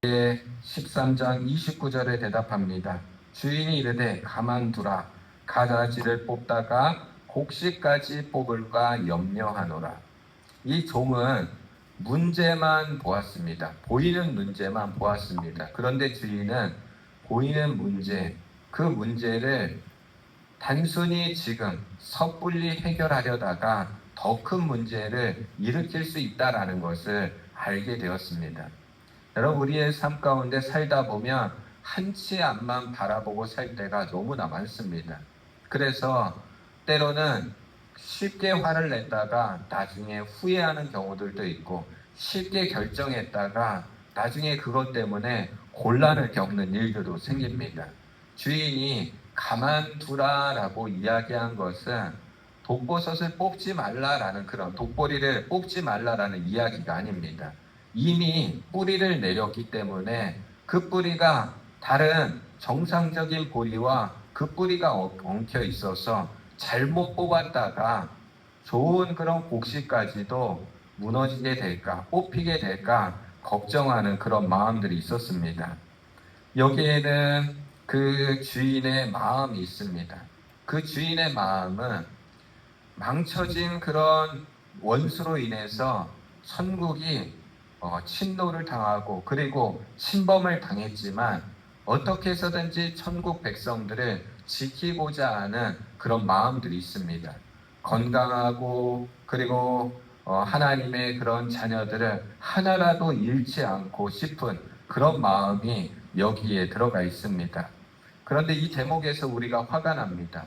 13장 29절에 대답합니다. 주인이 이르되 가만두라. 가라지를 뽑다가 곡식까지 뽑을까 염려하노라. 이 종은 문제만 보았습니다. 보이는 문제만 보았습니다. 그런데 주인은 보이는 문제, 그 문제를 단순히 지금 섣불리 해결하려다가 더 큰 문제를 일으킬 수 있다는 것을 알게 되었습니다. 여러분, 우리의 삶 가운데 살다 보면 한치 앞만 바라보고 살 때가 너무나 많습니다. 그래서 때로는 쉽게 화를 냈다가 나중에 후회하는 경우들도 있고, 쉽게 결정했다가 나중에 그것 때문에 곤란을 겪는 일들도 생깁니다. 주인이 가만두라라고 이야기한 것은 독버섯을 뽑지 말라라는, 그런 독보리를 뽑지 말라라는 이야기가 아닙니다. 이미 뿌리를 내렸기 때문에 그 뿌리가 다른 정상적인 보리와 그 뿌리가 엉켜 있어서 잘못 뽑았다가 좋은 그런 곡식까지도 무너지게 될까, 뽑히게 될까 걱정하는 그런 마음들이 있었습니다. 여기에는 그 주인의 마음이 있습니다. 그 주인의 마음은 망쳐진 그런 원수로 인해서 천국이 침노를 당하고 그리고 침범을 당했지만 어떻게 해서든지 천국 백성들을 지키고자 하는 그런 마음들이 있습니다. 건강하고 그리고 하나님의 그런 자녀들을 하나라도 잃지 않고 싶은 그런 마음이 여기에 들어가 있습니다. 그런데 이 대목에서 우리가 화가 납니다.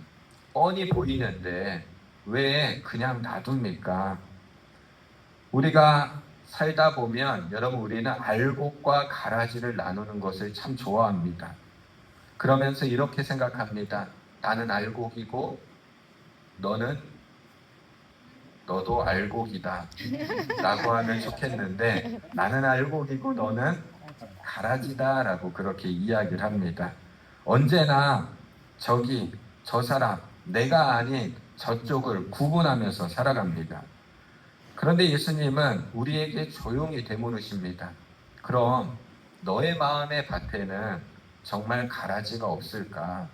뻔히 보이는데 왜 그냥 놔둡니까? 우리가 살다 보면 여러분, 우리는 알곡과 가라지를 나누는 것을 참 좋아합니다. 그러면서 이렇게 생각합니다. 나는 알곡이고 너도 알곡이다 라고 하면 좋겠는데, 나는 알곡이고 너는 가라지다 라고 그렇게 이야기를 합니다. 언제나 저 사람, 내가 아닌 저쪽을 구분하면서 살아갑니다. 그런데 예수님은 우리에게 조용히 되물으십니다. 그럼 너의 마음의 밭에는 정말 가라지가 없을까?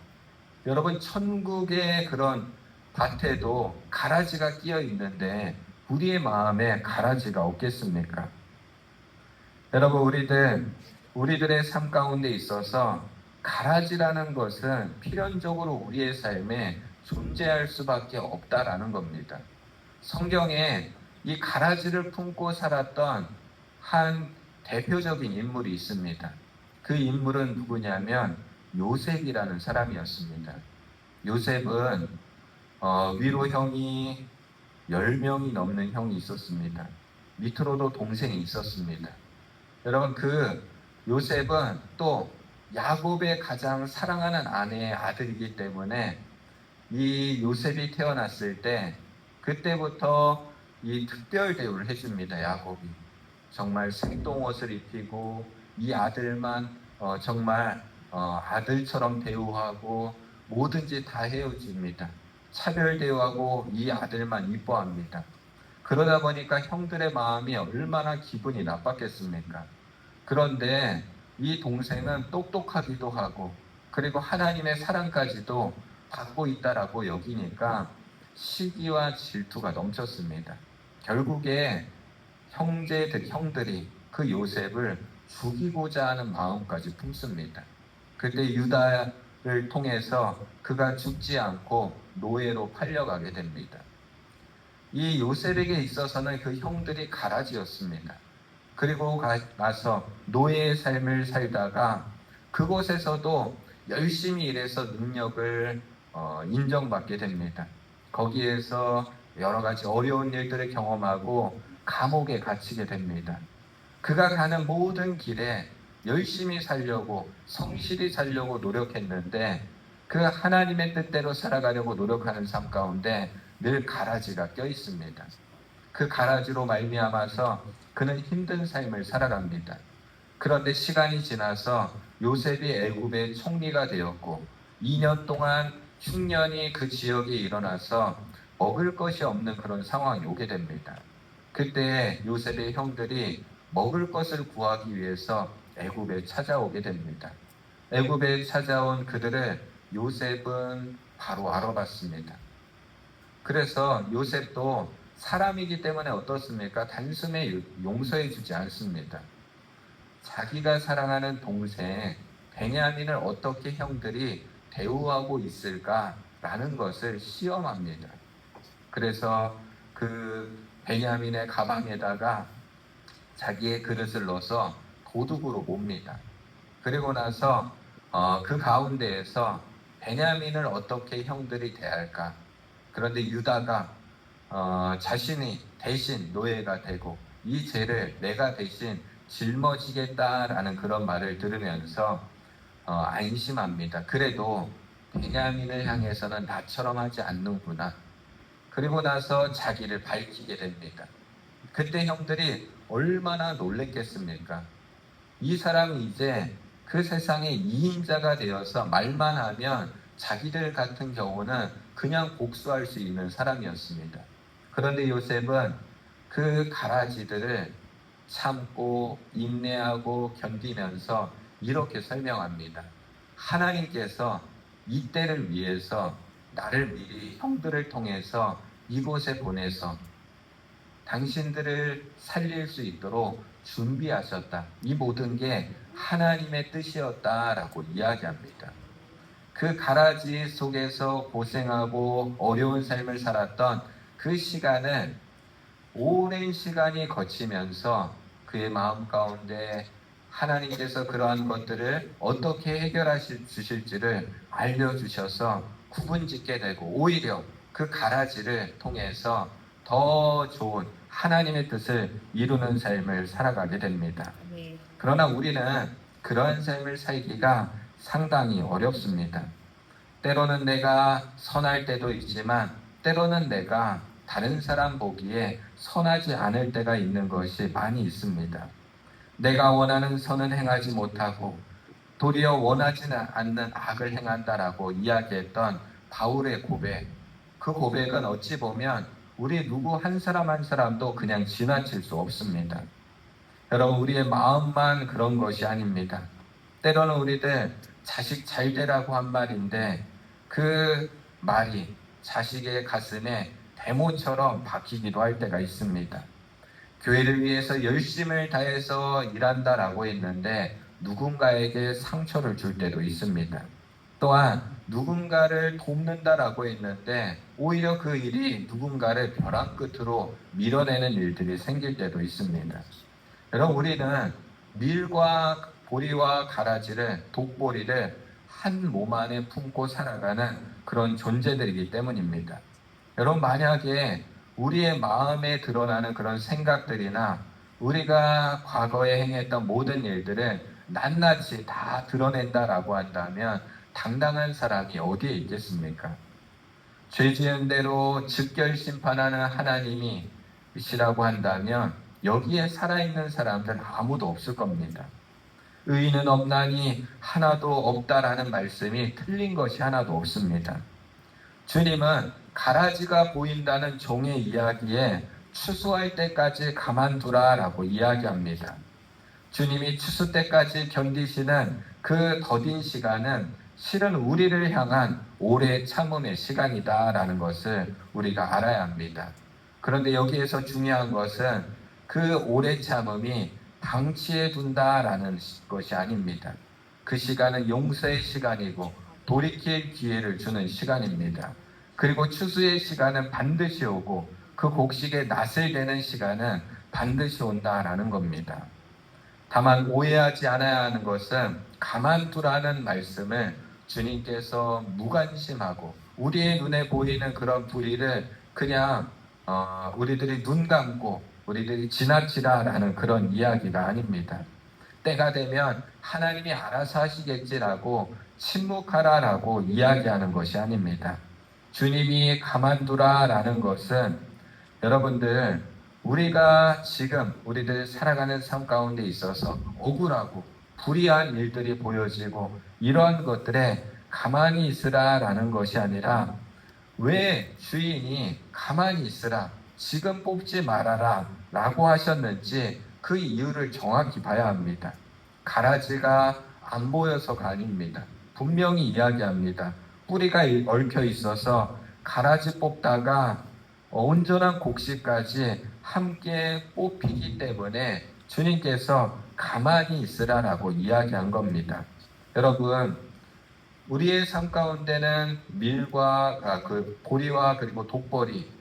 여러분, 천국의 그런 밭에도 가라지가 끼어 있는데 우리의 마음에 가라지가 없겠습니까? 여러분, 우리들의 삶 가운데 있어서 가라지라는 것은 필연적으로 우리의 삶에 존재할 수밖에 없다라는 겁니다. 성경에 이 가라지를 품고 살았던 한 대표적인 인물이 있습니다. 그 인물은 누구냐면 요셉이라는 사람이었습니다. 요셉은 위로 형이 10명이 넘는 형이 있었습니다. 밑으로도 동생이 있었습니다. 여러분, 그 요셉은 또 야곱의 가장 사랑하는 아내의 아들이기 때문에 이 요셉이 태어났을 때 그때부터 이 특별 대우를 해줍니다. 야곱이 정말 생동옷을 입히고 이 아들만 정말 아들처럼 대우하고 뭐든지 다 해줍니다. 차별 대우하고 이 아들만 이뻐합니다. 그러다 보니까 형들의 마음이 얼마나 기분이 나빴겠습니까? 그런데 이 동생은 똑똑하기도 하고 그리고 하나님의 사랑까지도 받고 있다라고 여기니까 시기와 질투가 넘쳤습니다. 결국에 형들이 그 요셉을 죽이고자 하는 마음까지 품습니다. 그때 유다를 통해서 그가 죽지 않고 노예로 팔려가게 됩니다. 이 요셉에게 있어서는 그 형들이 가라지였습니다. 그리고 나서 노예의 삶을 살다가 그곳에서도 열심히 일해서 능력을 인정받게 됩니다. 거기에서 여러 가지 어려운 일들을 경험하고 감옥에 갇히게 됩니다. 그가 가는 모든 길에 열심히 살려고 성실히 살려고 노력했는데 그 하나님의 뜻대로 살아가려고 노력하는 삶 가운데 늘 가라지가 껴 있습니다. 그 가라지로 말미암아서 그는 힘든 삶을 살아갑니다. 그런데 시간이 지나서 요셉이 애굽의 총리가 되었고 2년 동안 흉년이 그 지역에 일어나서 먹을 것이 없는 그런 상황이 오게 됩니다. 그때 요셉의 형들이 먹을 것을 구하기 위해서 애굽에 찾아오게 됩니다. 애굽에 찾아온 그들을 요셉은 바로 알아봤습니다. 그래서 요셉도 사람이기 때문에 어떻습니까? 단숨에 용서해 주지 않습니다. 자기가 사랑하는 동생 베냐민을 어떻게 형들이 대우하고 있을까라는 것을 시험합니다. 그래서 그 베냐민의 가방에다가 자기의 그릇을 넣어서 도둑으로 몹니다. 그리고 나서 그 가운데에서 베냐민을 어떻게 형들이 대할까? 그런데 유다가 자신이 대신 노예가 되고 이 죄를 내가 대신 짊어지겠다라는 그런 말을 들으면서 안심합니다. 그래도 베냐민을 향해서는 나처럼 하지 않는구나. 그리고 나서 자기를 밝히게 됩니다. 그때 형들이 얼마나 놀랬겠습니까? 이 사람이 이제 그 세상의 2인자가 되어서 말만 하면 자기들 같은 경우는 그냥 복수할 수 있는 사람이었습니다. 그런데 요셉은 그 가라지들을 참고 인내하고 견디면서 이렇게 설명합니다. 하나님께서 이때를 위해서 나를 미리 형들을 통해서 이곳에 보내서 당신들을 살릴 수 있도록 준비하셨다. 이 모든 게 하나님의 뜻이었다라고 이야기합니다. 그 가라지 속에서 고생하고 어려운 삶을 살았던 그 시간은 오랜 시간이 거치면서 그의 마음 가운데 하나님께서 그러한 것들을 어떻게 해결하실 주실지를 알려주셔서 구분짓게 되고 오히려 그 가라지를 통해서 더 좋은 하나님의 뜻을 이루는 삶을 살아가게 됩니다. 그러나 우리는 그러한 삶을 살기가 상당히 어렵습니다. 때로는 내가 선할 때도 있지만 때로는 내가 다른 사람 보기에 선하지 않을 때가 있는 것이 많이 있습니다. 내가 원하는 선은 행하지 못하고 도리어 원하지는 않는 악을 행한다라고 이야기했던 바울의 고백. 그 고백은 어찌 보면 우리 누구 한 사람 한 사람도 그냥 지나칠 수 없습니다. 여러분, 우리의 마음만 그런 것이 아닙니다. 때로는 우리들 자식 잘 되라고 한 말인데 그 말이 자식의 가슴에 대모처럼 박히기도 할 때가 있습니다. 교회를 위해서 열심을 다해서 일한다라고 했는데 누군가에게 상처를 줄 때도 있습니다. 또한 누군가를 돕는다라고 했는데 오히려 그 일이 누군가를 벼랑 끝으로 밀어내는 일들이 생길 때도 있습니다. 여러분, 우리는 밀과 보리와 가라지를, 독보리를 한 몸 안에 품고 살아가는 그런 존재들이기 때문입니다. 여러분, 만약에 우리의 마음에 드러나는 그런 생각들이나 우리가 과거에 행했던 모든 일들을 낱낱이 다 드러낸다라고 한다면 당당한 사람이 어디에 있겠습니까? 죄 지은 대로 즉결 심판하는 하나님이 이시라고 한다면 여기에 살아있는 사람들은 아무도 없을 겁니다. 의인은 없나니 하나도 없다라는 말씀이 틀린 것이 하나도 없습니다. 주님은 가라지가 보인다는 종의 이야기에 추수할 때까지 가만두라라고 이야기합니다. 주님이 추수 때까지 견디시는 그 더딘 시간은 실은 우리를 향한 오래 참음의 시간이다라는 것을 우리가 알아야 합니다. 그런데 여기에서 중요한 것은 그 오래 참음이 방치해 둔다라는 것이 아닙니다. 그 시간은 용서의 시간이고 돌이킬 기회를 주는 시간입니다. 그리고 추수의 시간은 반드시 오고 그 곡식의 낫을 대는 시간은 반드시 온다라는 겁니다. 다만 오해하지 않아야 하는 것은 가만두라는 말씀을 주님께서 무관심하고 우리의 눈에 보이는 그런 불의를 그냥 우리들이 눈 감고 우리들이 지나치라라는 그런 이야기가 아닙니다. 때가 되면 하나님이 알아서 하시겠지라고 침묵하라라고 이야기하는 것이 아닙니다. 주님이 가만두라라는 것은 여러분들 우리가 지금 우리들 살아가는 삶 가운데 있어서 억울하고 불의한 일들이 보여지고 이러한 것들에 가만히 있으라라는 것이 아니라 왜 주인이 가만히 있으라, 지금 뽑지 말아라 라고 하셨는지 그 이유를 정확히 봐야 합니다. 가라지가 안 보여서가 아닙니다. 분명히 이야기합니다. 뿌리가 얽혀 있어서 가라지 뽑다가 온전한 곡식까지 함께 뽑히기 때문에 주님께서 가만히 있으라라고 이야기한 겁니다. 여러분, 우리의 삶 가운데는 밀과 그 보리와 그리고 독보리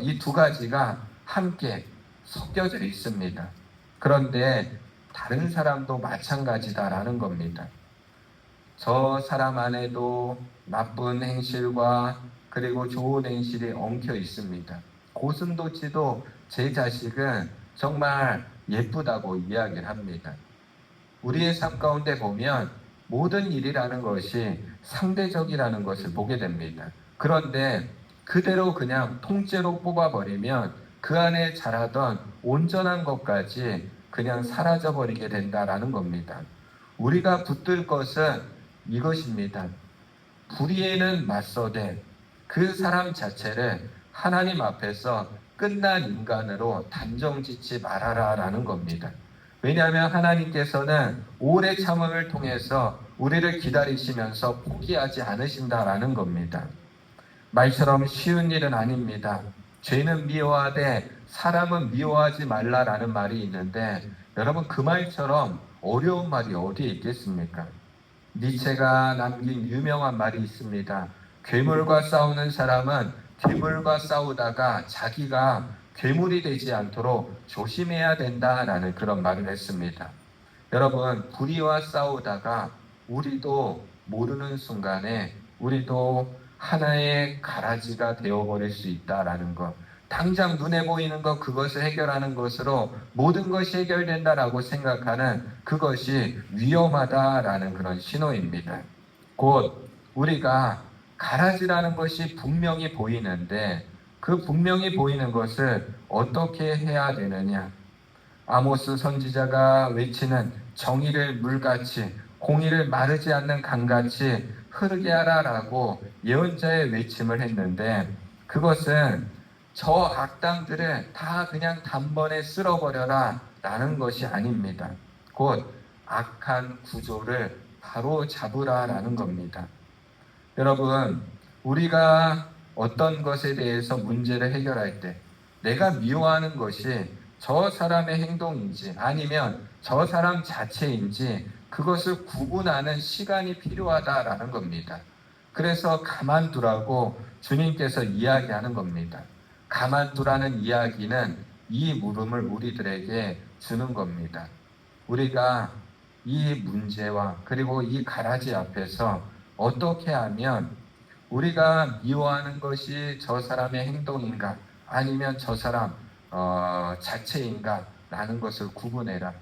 이 두 가지가 함께 섞여져 있습니다. 그런데 다른 사람도 마찬가지다라는 겁니다. 저 사람 안에도 나쁜 행실과 그리고 좋은 행실이 엉켜 있습니다. 고슴도치도 제 자식은 정말 예쁘다고 이야기를 합니다. 우리의 삶 가운데 보면 모든 일이라는 것이 상대적이라는 것을 보게 됩니다. 그런데 그대로 그냥 통째로 뽑아버리면 그 안에 자라던 온전한 것까지 그냥 사라져버리게 된다라는 겁니다. 우리가 붙들 것은 이것입니다. 불의에는 맞서되 그 사람 자체를 하나님 앞에서 끝난 인간으로 단정짓지 말아라라는 겁니다. 왜냐하면 하나님께서는 오래 참음을 통해서 우리를 기다리시면서 포기하지 않으신다라는 겁니다. 말처럼 쉬운 일은 아닙니다. 죄는 미워하되 사람은 미워하지 말라라는 말이 있는데 여러분 그 말처럼 어려운 말이 어디에 있겠습니까? 니체가 남긴 유명한 말이 있습니다. 괴물과 싸우는 사람은 괴물과 싸우다가 자기가 괴물이 되지 않도록 조심해야 된다라는 그런 말을 했습니다. 여러분, 불의와 싸우다가 우리도 모르는 순간에 우리도 하나의 가라지가 되어버릴 수 있다라는 것. 당장 눈에 보이는 것 그것을 해결하는 것으로 모든 것이 해결된다라고 생각하는 그것이 위험하다라는 그런 신호입니다. 곧 우리가 가라지라는 것이 분명히 보이는데 그 분명히 보이는 것을 어떻게 해야 되느냐. 아모스 선지자가 외치는 정의를 물같이 공의를 마르지 않는 강같이 흐르게 하라라고 예언자의 외침을 했는데 그것은 저 악당들을 다 그냥 단번에 쓸어버려라 라는 것이 아닙니다. 곧 악한 구조를 바로 잡으라라는 겁니다. 여러분, 우리가 어떤 것에 대해서 문제를 해결할 때 내가 미워하는 것이 저 사람의 행동인지 아니면 저 사람 자체인지 그것을 구분하는 시간이 필요하다라는 겁니다. 그래서 가만두라고 주님께서 이야기하는 겁니다. 가만두라는 이야기는 이 물음을 우리들에게 주는 겁니다. 우리가 이 문제와 그리고 이 가라지 앞에서 어떻게 하면 우리가 미워하는 것이 저 사람의 행동인가 아니면 저 사람 자체인가 라는 것을 구분해라.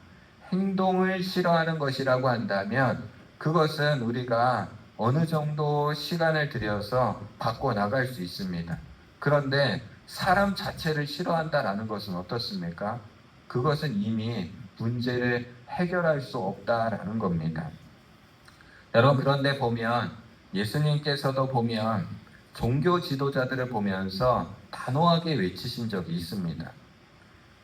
행동을 싫어하는 것이라고 한다면 그것은 우리가 어느 정도 시간을 들여서 바꿔나갈 수 있습니다. 그런데 사람 자체를 싫어한다라는 것은 어떻습니까? 그것은 이미 문제를 해결할 수 없다라는 겁니다. 여러분 그런데 보면 예수님께서도 보면 종교 지도자들을 보면서 단호하게 외치신 적이 있습니다.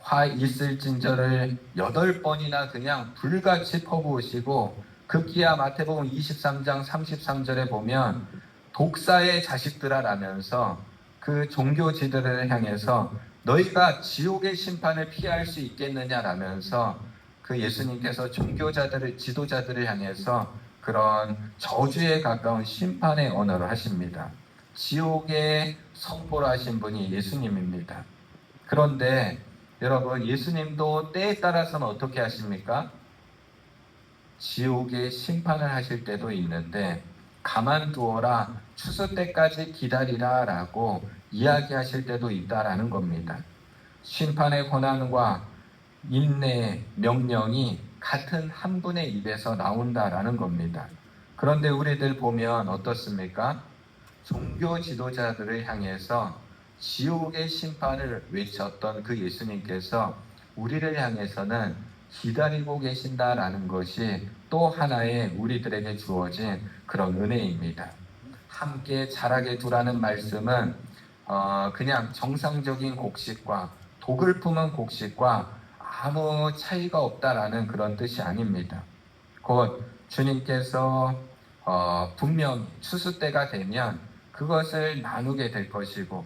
화 있을진저를 8번이나 그냥 불같이 퍼부으시고 급기야 마태복음 23장 33절에 보면 독사의 자식들아 라면서 그 종교지들을 향해서 너희가 지옥의 심판을 피할 수 있겠느냐라면서 그 예수님께서 종교자들을 지도자들을 향해서 그런 저주에 가까운 심판의 언어를 하십니다. 지옥의 선포를 하신 분이 예수님입니다. 그런데 여러분 예수님도 때에 따라서는 어떻게 하십니까? 지옥의 심판을 하실 때도 있는데 가만두어라 추수 때까지 기다리라 라고 이야기하실 때도 있다라는 겁니다. 심판의 권한과 인내의 명령이 같은 한 분의 입에서 나온다라는 겁니다. 그런데 우리들 보면 어떻습니까? 종교 지도자들을 향해서 지옥의 심판을 외쳤던 그 예수님께서 우리를 향해서는 기다리고 계신다라는 것이 또 하나의 우리들에게 주어진 그런 은혜입니다. 함께 자라게 두라는 말씀은 그냥 정상적인 곡식과 독을 품은 곡식과 아무 차이가 없다라는 그런 뜻이 아닙니다. 곧 주님께서 분명 추수 때가 되면 그것을 나누게 될 것이고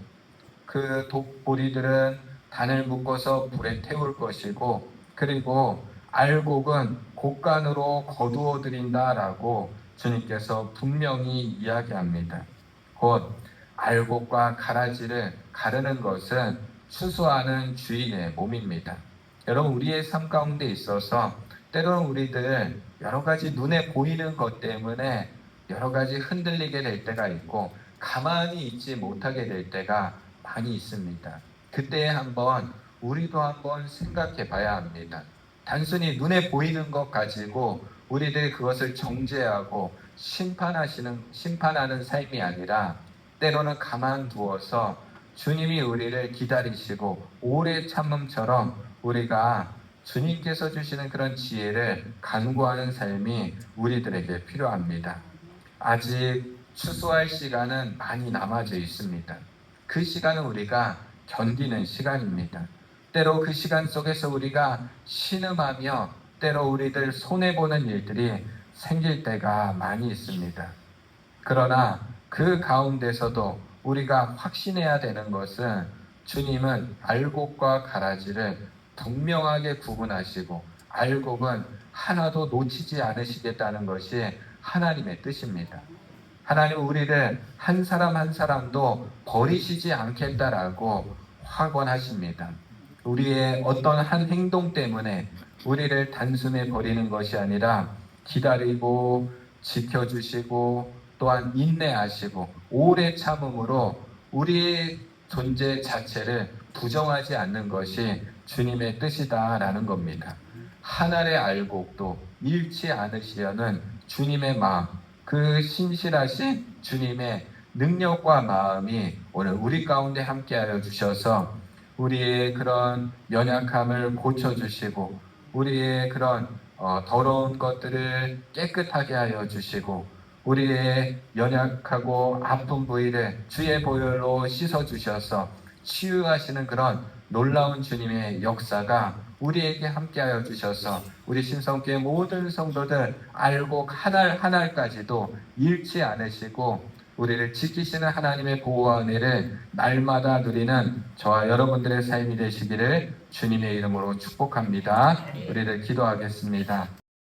그 독보리들은 단을 묶어서 불에 태울 것이고 그리고 알곡은 곡간으로 거두어 드린다라고 주님께서 분명히 이야기합니다. 곧 알곡과 가라지를 가르는 것은 추수하는 주인의 몸입니다. 여러분 우리의 삶 가운데 있어서 때로는 우리들 여러 가지 눈에 보이는 것 때문에 여러 가지 흔들리게 될 때가 있고 가만히 있지 못하게 될 때가 많이 있습니다. 그때 우리도 한번 생각해 봐야 합니다. 단순히 눈에 보이는 것 가지고 우리들이 그것을 정죄하고 심판하는 삶이 아니라 때로는 가만두어서 주님이 우리를 기다리시고 오래 참음처럼 우리가 주님께서 주시는 그런 지혜를 간구하는 삶이 우리들에게 필요합니다. 아직 추수할 시간은 많이 남아져 있습니다. 그 시간은 우리가 견디는 시간입니다. 때로 그 시간 속에서 우리가 신음하며 때로 우리들 손해보는 일들이 생길 때가 많이 있습니다. 그러나 그 가운데서도 우리가 확신해야 되는 것은 주님은 알곡과 가라지를 분명하게 구분하시고 알곡은 하나도 놓치지 않으시겠다는 것이 하나님의 뜻입니다. 하나님은 우리를 한 사람 한 사람도 버리시지 않겠다라고 확언하십니다. 우리의 어떤 한 행동 때문에 우리를 단숨에 버리는 것이 아니라 기다리고 지켜주시고 또한 인내하시고 오래 참음으로 우리의 존재 자체를 부정하지 않는 것이 주님의 뜻이다라는 겁니다. 한 알의 알곡도 잃지 않으시려는 주님의 마음, 그 신실하신 주님의 능력과 마음이 오늘 우리 가운데 함께하여 주셔서 우리의 그런 연약함을 고쳐주시고 우리의 그런 더러운 것들을 깨끗하게 하여 주시고 우리의 연약하고 아픈 부위를 주의 보혈로 씻어주셔서 치유하시는 그런 놀라운 주님의 역사가 우리에게 함께하여 주셔서 우리 신성교회 모든 성도들 알곡 한 알 한 알까지도 잃지 않으시고 우리를 지키시는 하나님의 보호와 은혜를 날마다 누리는 저와 여러분들의 삶이 되시기를 주님의 이름으로 축복합니다. 우리를 기도하겠습니다.